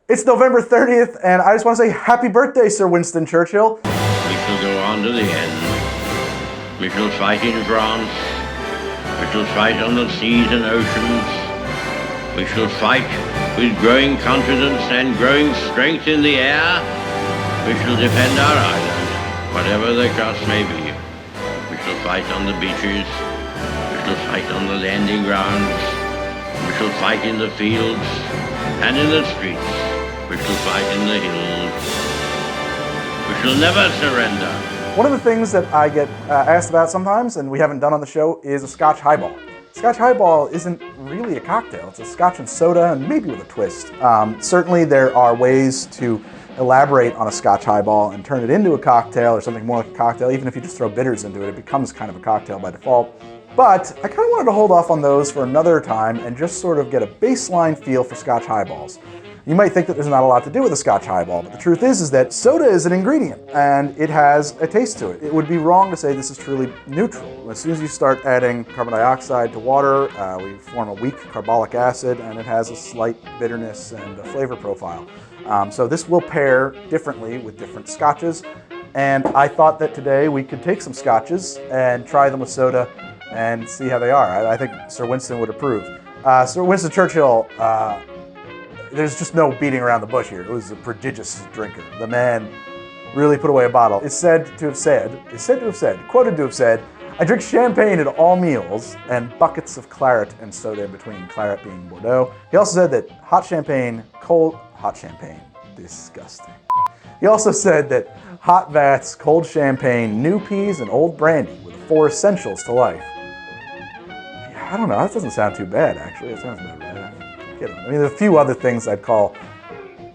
It's November 30th, and I just want to say happy birthday, Sir Winston Churchill. We shall go on to the end. We shall fight in France. We shall fight on the seas and oceans. We shall fight with growing confidence and growing strength in the air. We shall defend our island, whatever the cost may be. We shall fight on the beaches. We shall fight on the landing grounds. We shall fight in the fields and in the streets. We shall fight in the hills. We shall never surrender. One of the things that I get asked about sometimes, and we haven't done on the show, is a Scotch Highball. Scotch Highball isn't really a cocktail. It's a Scotch and Soda, and maybe with a twist. Certainly there are ways to elaborate on a Scotch Highball and turn it into a cocktail or something more like a cocktail. Even if you just throw bitters into it, it becomes kind of a cocktail by default. But I kind of wanted to hold off on those for another time and just sort of get a baseline feel for Scotch Highballs. You might think that there's not a lot to do with a Scotch Highball, but the truth is that soda is an ingredient and it has a taste to it. It would be wrong to say this is truly neutral. As soon as you start adding carbon dioxide to water, we form a weak carbolic acid, and it has a slight bitterness and a flavor profile. So this will pair differently with different scotches, and I thought that today we could take some scotches and try them with soda and see how they are. I think Sir Winston would approve. Sir Winston Churchill, there's just no beating around the bush here. It was a prodigious drinker. The man really put away a bottle. It's said to have said, quoted to have said, "I drink champagne at all meals and buckets of claret and soda in between," claret being Bordeaux. He also said that hot champagne, disgusting. He also said that hot vats, cold champagne, new peas, and old brandy were the 4 essentials to life. I don't know, that doesn't sound too bad, actually. It sounds about bad. I mean, there's a few other things I'd call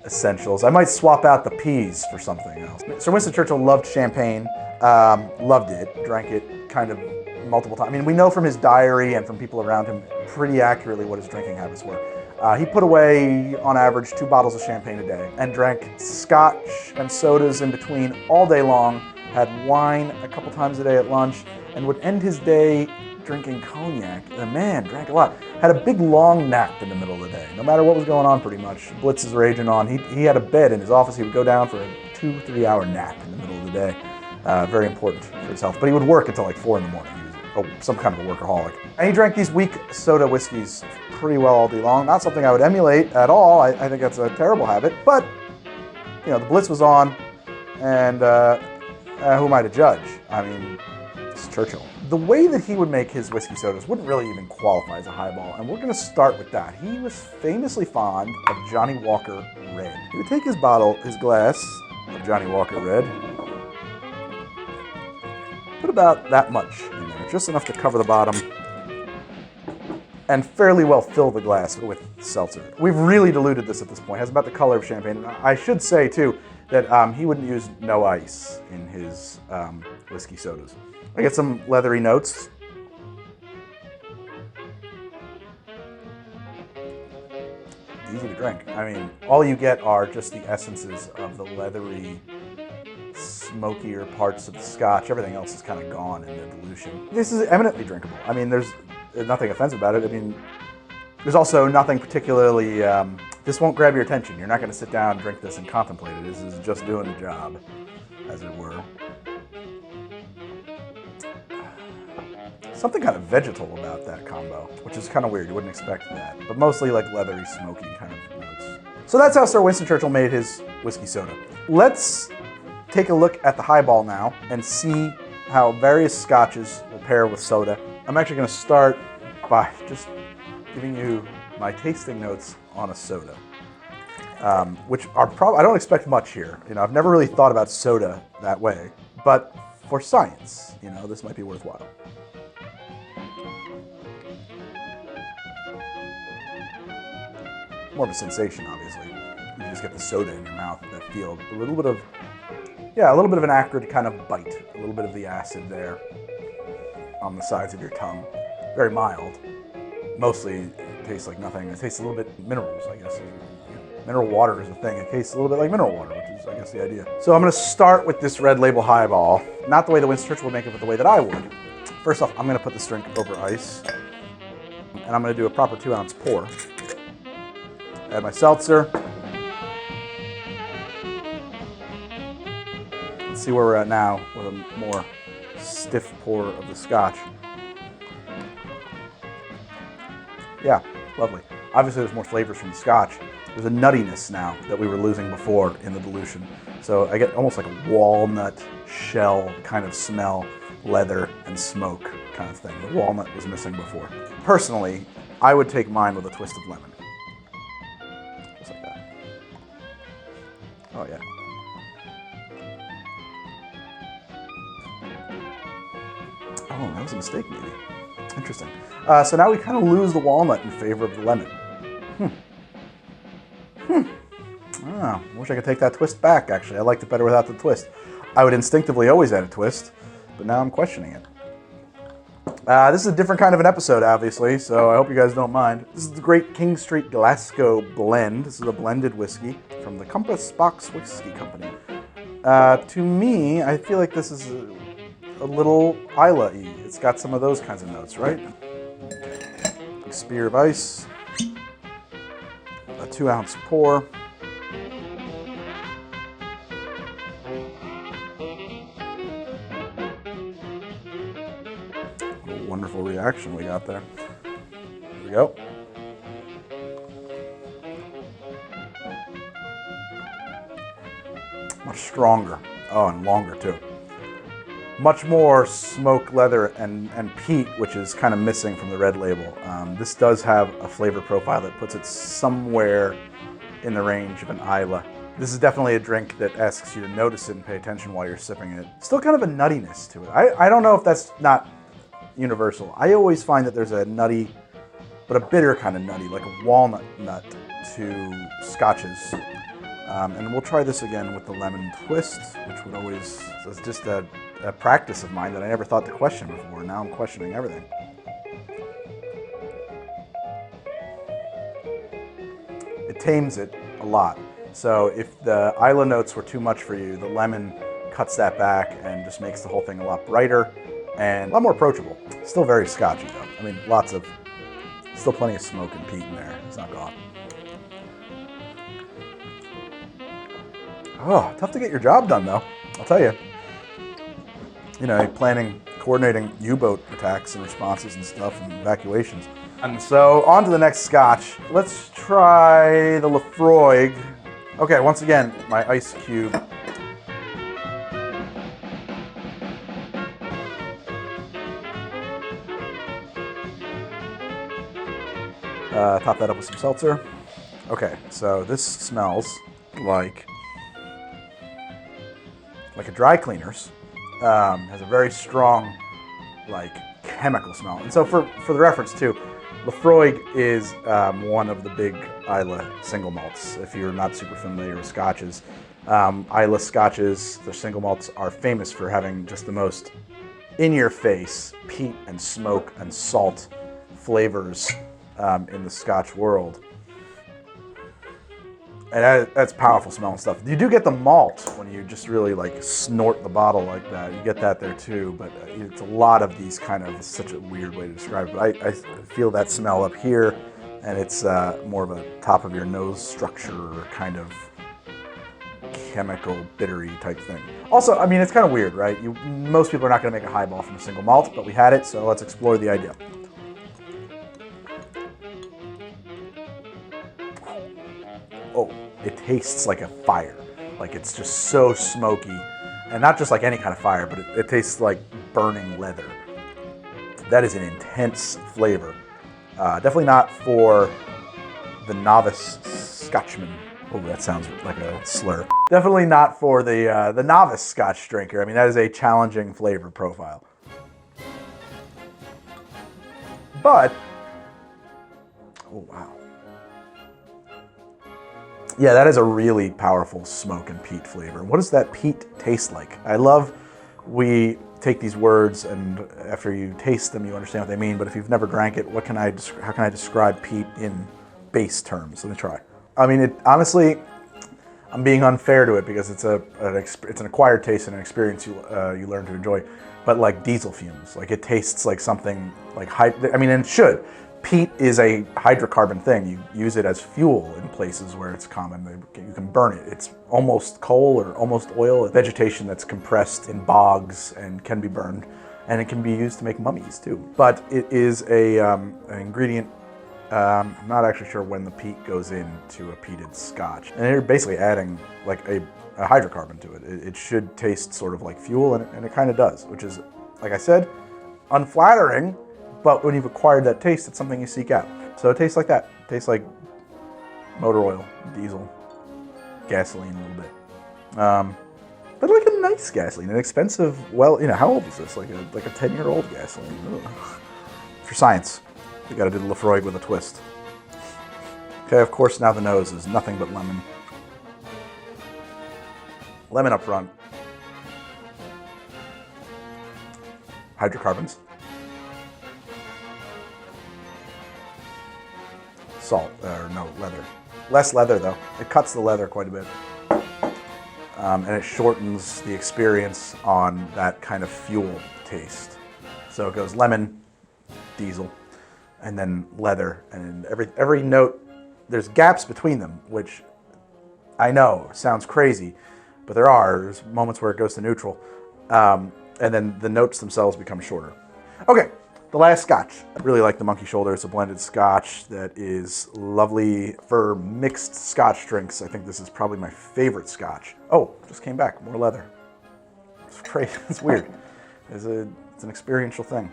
essentials. I might swap out the peas for something else. Sir Winston Churchill loved champagne, loved it, drank it kind of multiple times. I mean, we know from his diary and from people around him pretty accurately what his drinking habits were. He put away, on average, 2 bottles of champagne a day and drank Scotch and sodas in between all day long, had wine a couple times a day at lunch, and would end his day drinking cognac. The man drank a lot. Had a big long nap in the middle of the day. No matter what was going on, pretty much. Blitz is raging on. He had a bed in his office. He would go down for a 2-3 hour nap in the middle of the day. Very important for his health. But he would work until like 4 in the morning. He was some kind of a workaholic. And he drank these weak soda whiskeys pretty well all day long. Not something I would emulate at all. I think that's a terrible habit. But, you know, the Blitz was on, and who am I to judge? I mean, it's Churchill. The way that he would make his whiskey sodas wouldn't really even qualify as a highball, and we're going to start with that. He was famously fond of Johnny Walker Red. He would take his glass of Johnny Walker Red, put about that much in there, just enough to cover the bottom, and fairly well fill the glass with seltzer. We've really diluted this at this point. It has about the color of champagne. I should say, too, that he wouldn't use no ice in his whiskey sodas. I get some leathery notes. Easy to drink. I mean, all you get are just the essences of the leathery, smokier parts of the Scotch. Everything else is kind of gone in the dilution. This is eminently drinkable. I mean, there's nothing offensive about it. I mean, there's also nothing particularly, this won't grab your attention. You're not going to sit down and drink this and contemplate it. This is just doing the job, as it were. Something kind of vegetal about that combo, which is kind of weird. You wouldn't expect that. But mostly like leathery, smoky kind of notes. So that's how Sir Winston Churchill made his whiskey soda. Let's take a look at the highball now and see how various scotches will pair with soda. I'm actually going to start by just giving you my tasting notes on a soda, which are probably, I don't expect much here. You know, I've never really thought about soda that way, but for science, you know, this might be worthwhile. More of a sensation, obviously. You just get the soda in your mouth, that feel a little bit of an acrid kind of bite, a little bit of the acid there on the sides of your tongue. Very mild. Mostly it tastes like nothing. It tastes a little bit minerals, I guess. Mineral water is a thing. It tastes a little bit like mineral water, which is, I guess, the idea. So I'm going to start with this red label highball. Not the way that Winston Churchill would make it, but the way that I would. First off, I'm going to put this drink over ice. And I'm going to do a proper 2-ounce pour. Add my seltzer. Let's see where we're at now with a more stiff pour of the Scotch. Yeah, lovely. Obviously there's more flavors from the Scotch. There's a nuttiness now that we were losing before in the dilution. So I get almost like a walnut shell kind of smell, leather and smoke kind of thing. The walnut was missing before. Personally, I would take mine with a twist of lemon. Just like that. Oh yeah. Oh, that was a mistake maybe. Interesting. So now we kind of lose the walnut in favor of the lemon. I wish I could take that twist back, actually. I liked it better without the twist. I would instinctively always add a twist, but now I'm questioning it. This is a different kind of an episode, obviously, so I hope you guys don't mind. This is the Great King Street Glasgow Blend. This is a blended whiskey from the Compass Box Whiskey Company. To me, I feel like this is a little Islay-y. It's got some of those kinds of notes, right? Big spear of ice. A 2-ounce pour. What a wonderful reaction we got there. Here we go. Much stronger. Oh, and longer too. Much more smoke, leather, and peat, which is kind of missing from the red label. This does have a flavor profile that puts it somewhere in the range of an Islay. This is definitely a drink that asks you to notice it and pay attention while you're sipping it. Still kind of a nuttiness to it. I don't know if that's not universal. I always find that there's a nutty, but a bitter kind of nutty, like a walnut nut to Scotches. And we'll try this again with the lemon twist, which would always, it's just a practice of mine that I never thought to question before. Now I'm questioning everything. It tames it a lot. So if the Islay notes were too much for you, the lemon cuts that back and just makes the whole thing a lot brighter and a lot more approachable. Still very Scotchy though. I mean, still plenty of smoke and peat in there. It's not gone. Oh, tough to get your job done though, I'll tell you. You know, coordinating U-boat attacks and responses and stuff and evacuations. And so on to the next Scotch. Let's try the Laphroaig. Okay, once again, my ice cube. Top that up with some seltzer. Okay, so this smells like a dry cleaner's. Has a very strong, chemical smell. And so for the reference too, Laphroaig is one of the big Islay single malts. If you're not super familiar with Scotches, Islay Scotches, their single malts are famous for having just the most in-your-face peat and smoke and salt flavors in the Scotch world. And that's powerful smelling stuff. You do get the malt when you just really snort the bottle like that. You get that there too, but it's a lot of these it's such a weird way to describe it. But I feel that smell up here, and it's more of a top of your nose structure kind of chemical, bittery type thing. Also, I mean, it's kind of weird, right? Most people are not going to make a highball from a single malt, but we had it, so let's explore the idea. Oh, it tastes like a fire. It's just so smoky. And not just like any kind of fire, but it tastes like burning leather. That is an intense flavor. Definitely not for the novice Scotchman. Oh, that sounds like a slur. Definitely not for the novice Scotch drinker. I mean, that is a challenging flavor profile. But, oh wow. Yeah, that is a really powerful smoke and peat flavor. What does that peat taste like? I love we take these words and after you taste them, you understand what they mean. But if you've never drank it, how can I describe peat in base terms? Let me try. I mean, honestly, I'm being unfair to it because it's an acquired taste and an experience you learn to enjoy. But like diesel fumes, it tastes like something like hype. I mean, and it should. Peat is a hydrocarbon thing. You use it as fuel in places where it's common. You can burn it. It's almost coal or almost oil, vegetation that's compressed in bogs and can be burned. And it can be used to make mummies too. But it is an ingredient. I'm not actually sure when the peat goes into a peated Scotch. And you're basically adding like a hydrocarbon to it. It should taste sort of like fuel, and it kind of does, which is, like I said, unflattering. But when you've acquired that taste, it's something you seek out. So it tastes like that. It tastes like motor oil, diesel, gasoline a little bit. But like a nice gasoline, an expensive, well, how old is this? Like a 10-year-old gasoline. Ugh. For science, we gotta do the Lafroig with a twist. Okay, of course now the nose is nothing but lemon. Lemon up front. Hydrocarbons. Salt, or no, leather. Less leather though. It cuts the leather quite a bit. And it shortens the experience on that kind of fuel taste. So it goes lemon, diesel, and then leather. And every note, there's gaps between them, which I know sounds crazy, but there's moments where it goes to neutral. And then the notes themselves become shorter. Okay. The last Scotch. I really like the Monkey Shoulder. It's a blended Scotch that is lovely for mixed Scotch drinks. I think this is probably my favorite Scotch. Oh, just came back. More leather. It's crazy. It's weird. It's an experiential thing.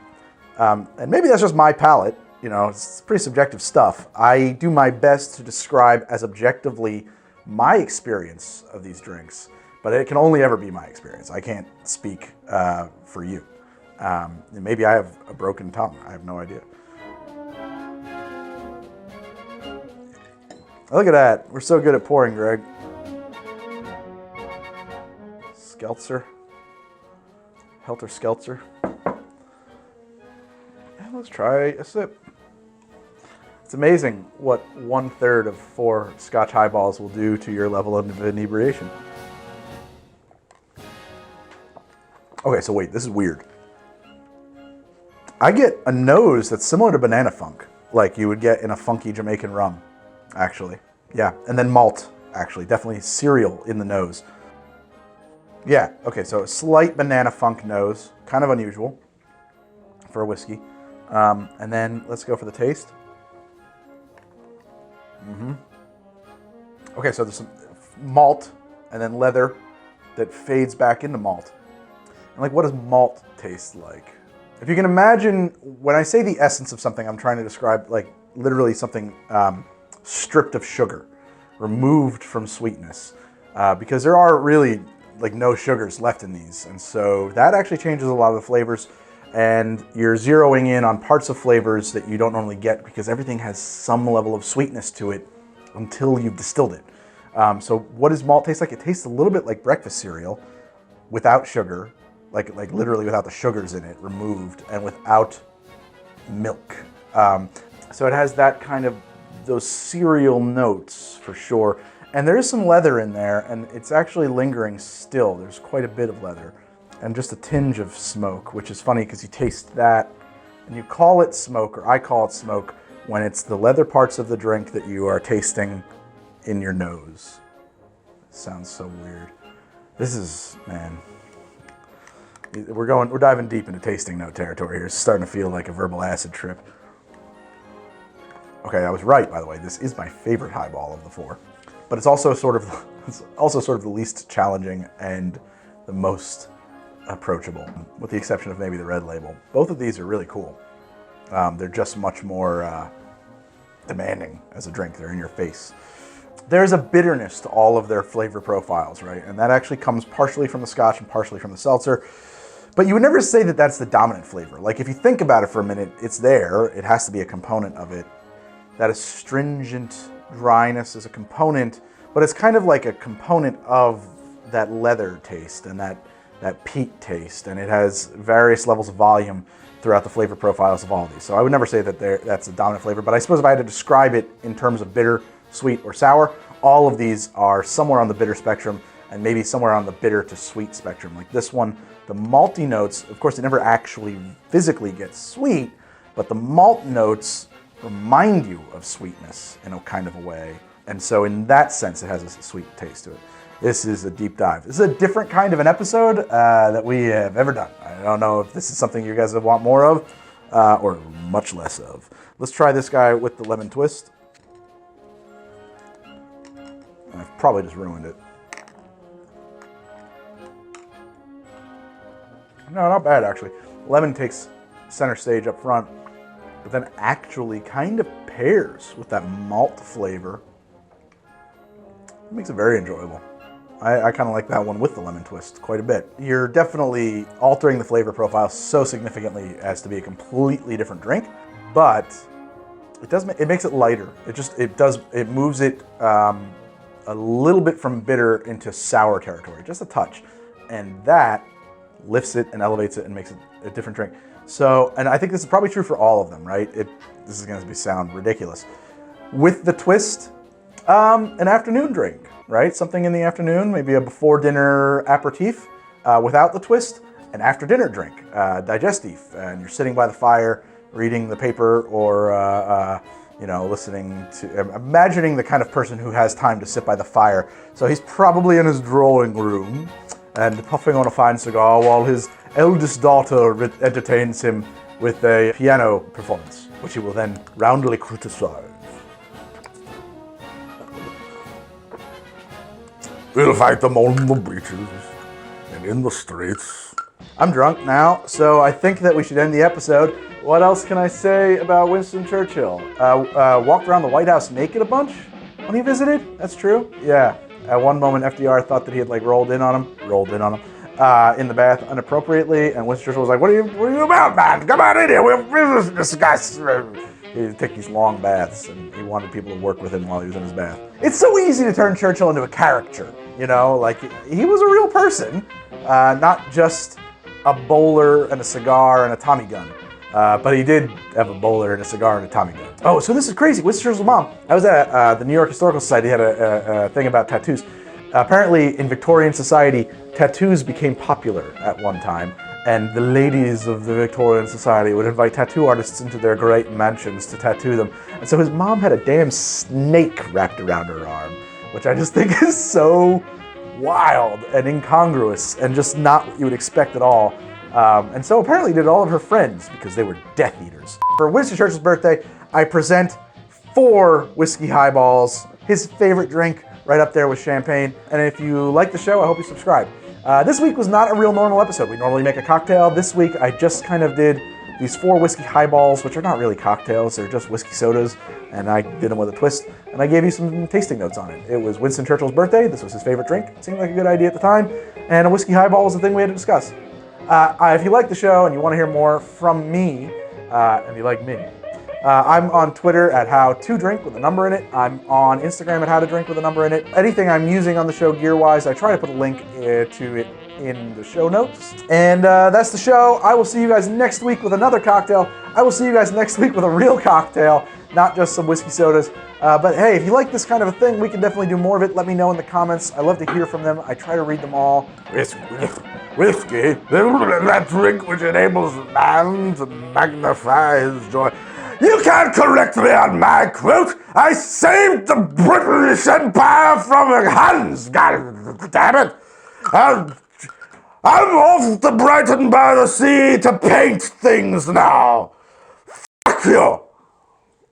And maybe that's just my palate. It's pretty subjective stuff. I do my best to describe as objectively my experience of these drinks, but it can only ever be my experience. I can't speak for you. Maybe I have a broken tongue. I have no idea. Look at that. We're so good at pouring, Greg. Skelter. Helter Skelter. And let's try a sip. It's amazing what 1/3 of 4 Scotch Highballs will do to your level of inebriation. Okay, so wait, this is weird. I get a nose that's similar to banana funk, like you would get in a funky Jamaican rum, actually. Yeah, and then malt, actually. Definitely cereal in the nose. Yeah, okay, so a slight banana funk nose, kind of unusual for a whiskey. And then let's go for the taste. Okay, so there's some malt and then leather that fades back into malt. And like, what does malt taste like? If you can imagine, when I say the essence of something, I'm trying to describe like literally something stripped of sugar, removed from sweetness, because there are really like no sugars left in these. And so that actually changes a lot of the flavors, and you're zeroing in on parts of flavors that you don't normally get because everything has some level of sweetness to it until you've distilled it. So what does malt taste like? It tastes a little bit like breakfast cereal without sugar, like literally without the sugars in it removed, and without milk. So it has that kind of, those cereal notes for sure. And there is some leather in there, and it's actually lingering still. There's quite a bit of leather and just a tinge of smoke, which is funny because you taste that and you call it smoke, or I call it smoke, when it's the leather parts of the drink that you are tasting in your nose. It sounds so weird. This is, man, we're diving deep into tasting note territory here. It's starting to feel like a verbal acid trip. Okay, I was right, by the way. This is my favorite highball of the 4, but it's also sort of the least challenging and the most approachable, with the exception of maybe the red label. Both of these are really cool. They're just much more demanding as a drink. They're in your face. There's a bitterness to all of their flavor profiles, right? And that actually comes partially from the Scotch and partially from the seltzer. But you would never say that that's the dominant flavor. Like, if you think about it for a minute, it's there. It has to be a component of it. That astringent dryness is a component, but it's kind of like a component of that leather taste and that peat taste. And it has various levels of volume throughout the flavor profiles of all of these. So I would never say that that's a dominant flavor, but I suppose if I had to describe it in terms of bitter, sweet, or sour, all of these are somewhere on the bitter spectrum and maybe somewhere on the bitter to sweet spectrum. Like this one, the malty notes, of course, it never actually physically gets sweet, but the malt notes remind you of sweetness in a kind of a way. And so in that sense, it has a sweet taste to it. This is a deep dive. This is a different kind of an episode that we have ever done. I don't know if this is something you guys would want more of or much less of. Let's try this guy with the lemon twist. I've probably just ruined it. No, not bad actually. Lemon takes center stage up front, but then actually kind of pairs with that malt flavor. It makes it very enjoyable. I kind of like that one with the lemon twist quite a bit. You're definitely altering the flavor profile so significantly as to be a completely different drink, but it makes it lighter. It moves it a little bit from bitter into sour territory, just a touch, and that lifts it and elevates it and makes it a different drink. So, and I think this is probably true for all of them, right? This is going to sound ridiculous. With the twist, an afternoon drink, right? Something in the afternoon, maybe a before dinner aperitif. Without the twist, an after dinner drink, digestif, and you're sitting by the fire, reading the paper, or listening to, imagining the kind of person who has time to sit by the fire. So he's probably in his drawing room and puffing on a fine cigar while his eldest daughter entertains him with a piano performance, which he will then roundly criticize. We'll fight them on the beaches and in the streets. I'm drunk now, so I think that we should end the episode. What else can I say about Winston Churchill? Walked around the White House naked a bunch when he visited. That's true. Yeah. At one moment, FDR thought that he had rolled in on him in the bath inappropriately, and Winston Churchill was like, "What are you about, man? Come on in here. We'll discuss." He'd take these long baths, and he wanted people to work with him while he was in his bath. It's so easy to turn Churchill into a caricature, he was a real person, not just a bowler and a cigar and a Tommy gun. But he did have a bowler and a cigar and a Tommy gun. Oh, so this is crazy. Winston Churchill's mom. I was at the New York Historical Society, had a thing about tattoos. Apparently, in Victorian society, tattoos became popular at one time, and the ladies of the Victorian society would invite tattoo artists into their great mansions to tattoo them. And so his mom had a damn snake wrapped around her arm, which I just think is so wild and incongruous and just not what you would expect at all. And so apparently did all of her friends because they were Death Eaters. For Winston Churchill's birthday, I present 4 whiskey highballs, his favorite drink, right up there with champagne. And if you like the show, I hope you subscribe. This week was not a real normal episode. We normally make a cocktail. This week, I just kind of did these 4 whiskey highballs, which are not really cocktails. They're just whiskey sodas, and I did them with a twist, and I gave you some tasting notes on it. It was Winston Churchill's birthday. This was his favorite drink. It seemed like a good idea at the time, and a whiskey highball was the thing we had to discuss. If you like the show and you want to hear more from me, and you like me, I'm on Twitter at how2drink with a number in it. I'm on Instagram at howtodrink with a number in it. Anything I'm using on the show gear-wise, I try to put a link to it in the show notes. And that's the show. I will see you guys next week with another cocktail. I will see you guys next week with a real cocktail, not just some whiskey sodas. But hey, if you like this kind of a thing, we can definitely do more of it. Let me know in the comments. I love to hear from them. I try to read them all. Whiskey, that drink which enables man to magnify his joy. You can't correct me on my quote. I saved the British Empire from your hands. God damn it. I'm off to Brighton by the Sea to paint things now. Fuck you.